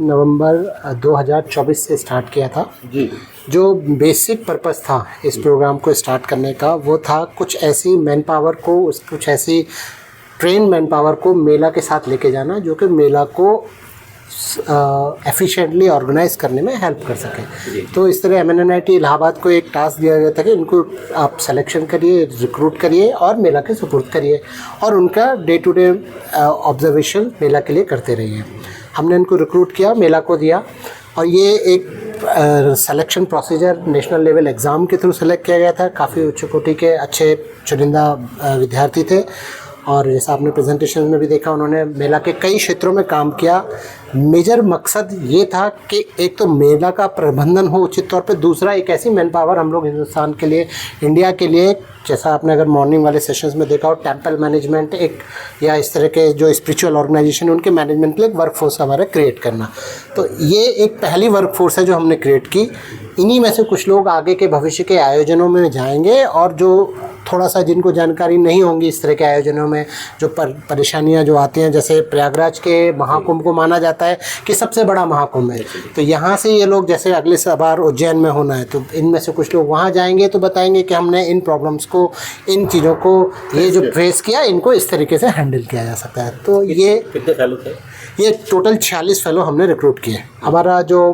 नवंबर 2024 से स्टार्ट किया था जी। जो बेसिक पर्पस था इस प्रोग्राम को स्टार्ट करने का वो था कुछ ऐसी मैन पावर को कुछ ऐसी ट्रेन मैन पावर को मेला के साथ लेके जाना जो कि मेला को एफिशिएंटली ऑर्गेनाइज करने में हेल्प कर सके। तो इस तरह MNNIT इलाहाबाद को एक टास्क दिया गया था कि इनको आप सिलेक्शन करिए, रिक्रूट करिए और मेला के सुपुर्द करिए और उनका डे टू डे ऑब्जर्वेशन मेला के लिए करते रहिए। हमने इनको रिक्रूट किया, मेला को दिया और ये एक selection procedure national level exam के थ्रू सेलेक्ट किया गया था। काफ़ी उच्च कोटि के अच्छे चुनिंदा विद्यार्थी थे और जैसा आपने प्रेजेंटेशन में भी देखा उन्होंने मेला के कई क्षेत्रों में काम किया। मेजर मकसद ये था कि एक तो मेला का प्रबंधन हो उचित तौर पे, दूसरा एक ऐसी मैन पावर हम लोग हिंदुस्तान के लिए, इंडिया के लिए, जैसा आपने अगर मॉर्निंग वाले सेशंस में देखा हो, टेम्पल मैनेजमेंट एक या इस तरह के जो स्पिरिचुअल ऑर्गेनाइजेशन उनके मैनेजमेंट के लिए एक वर्क फोर्स हमारा क्रिएट करना। तो ये एक पहली वर्क फोर्स है जो हमने क्रिएट की। इन्हीं में से कुछ लोग आगे के भविष्य के आयोजनों में जाएंगे और जो थोड़ा सा जिनको जानकारी नहीं होंगी इस तरह के आयोजनों में जो परेशानियां जो आती हैं, जैसे प्रयागराज के महाकुंभ को माना जाता है कि सबसे बड़ा महाकुंभ है, तो यहाँ से ये लोग जैसे अगले बार उज्जैन में होना है तो इनमें से कुछ लोग वहाँ जाएंगे तो बताएंगे कि हमने इन प्रॉब्लम्स को, इन चीज़ों को ये जो फेस किया, इनको इस तरीके से हैंडल किया जा सकता है। तो ये कितने फेलो थे? ये टोटल 46 फेलो हमने रिक्रूट किए। हमारा जो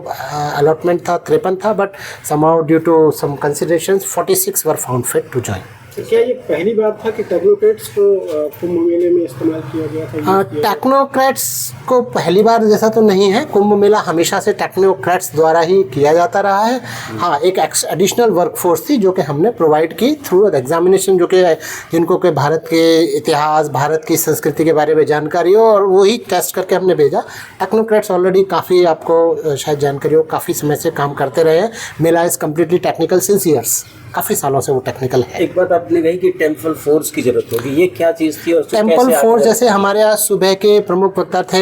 अलॉटमेंट था 53 था, but somehow due to some considerations 46 were found fit to join. क्या ये पहली बात था कि टेक्नोक्रेट्स को कुंभ मेले में इस्तेमाल किया गया था? टेक्नोक्रेट्स को पहली बार जैसा तो नहीं है, कुंभ मेला हमेशा से टेक्नोक्रेट्स द्वारा ही किया जाता रहा है। हाँ, एक एडिशनल वर्कफोर्स थी जो कि हमने प्रोवाइड की थ्रू एग्जामिनेशन, जो कि जिनको के भारत के इतिहास, भारत की संस्कृति के बारे में जानकारी हो और वही टेस्ट करके हमने भेजा। टेक्नोक्रेट्स ऑलरेडी काफ़ी, आपको शायद जानकारी हो, काफ़ी समय से काम करते रहे हैं। मेला is completely technical since years, काफ़ी सालों से वो टेक्निकल है। एक बात आपने कही कि टेम्पल फोर्स की जरूरत होगी, ये क्या चीज़ थी? और टेम्पल फोर्स जैसे हमारे यहाँ सुबह के प्रमुख वक्ता थे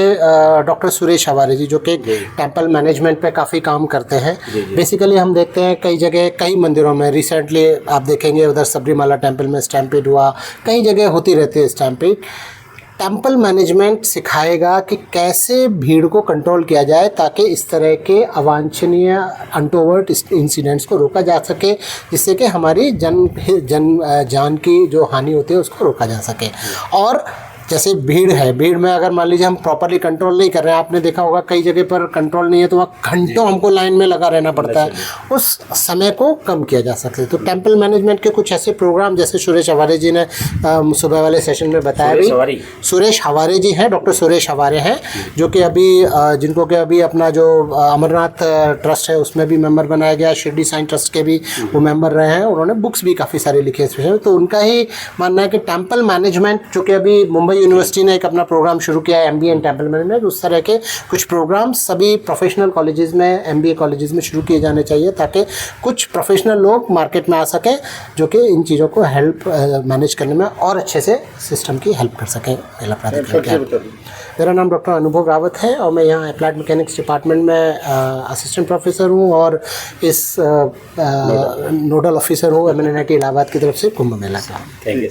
डॉक्टर सुरेश हवारे जी, जो कि टेम्पल मैनेजमेंट पे काफ़ी काम करते हैं। बेसिकली हम देखते हैं कई जगह, कई मंदिरों में, रिसेंटली आप देखेंगे उधर सबरीमाला टेम्पल में स्टैम्पीड हुआ, कई जगह होती रहती है स्टैम्पीड। टेम्पल मैनेजमेंट सिखाएगा कि कैसे भीड़ को कंट्रोल किया जाए ताकि इस तरह के अवांछनीय अनटोवर्ड इंसिडेंट्स को रोका जा सके, जिससे कि हमारी जान की जो हानि होती है उसको रोका जा सके। और जैसे भीड़ है, भीड़ में अगर मान लीजिए हम प्रॉपरली कंट्रोल नहीं कर रहे हैं, आपने देखा होगा कई जगह पर कंट्रोल नहीं है तो वहाँ घंटों हमको लाइन में लगा रहना पड़ता है, उस समय को कम किया जा सकता है। तो टेम्पल मैनेजमेंट के कुछ ऐसे प्रोग्राम जैसे सुरेश हवारे जी ने सुबह वाले सेशन में बताया भी, सुरेश हवारे जी हैं, डॉक्टर सुरेश हवारे हैं, जो कि अभी जिनको कि अभी अपना जो अमरनाथ ट्रस्ट है उसमें भी मेंबर बनाया गया, शिरडी साईं ट्रस्ट के भी वो मेंबर रहे हैं, उन्होंने बुक्स भी काफ़ी सारी लिखी है इस विषय में। तो उनका ही मानना है कि टेम्पल मैनेजमेंट, जो कि अभी मुंबई यूनिवर्सिटी ने एक अपना प्रोग्राम शुरू किया है MBA इन टेम्पल मैनेजमेंट, उस तरह के कुछ प्रोग्राम सभी प्रोफेशनल कॉलेजेस में, MBA कॉलेजेस में शुरू किए जाने चाहिए ताकि कुछ प्रोफेशनल लोग मार्केट में आ सकें जो कि इन चीज़ों को हेल्प मैनेज करने में और अच्छे से सिस्टम की हेल्प कर सकें। मेला प्राधिकरण। मेरा नाम डॉक्टर अनुभव रावत है और मैं यहाँ अप्लाइड मैकेनिक्स डिपार्टमेंट में असिस्टेंट प्रोफेसर हूँ और इस नोडल ऑफिसर हूँ MNNIT इलाहाबाद की तरफ से कुंभ मेला का। Thank you.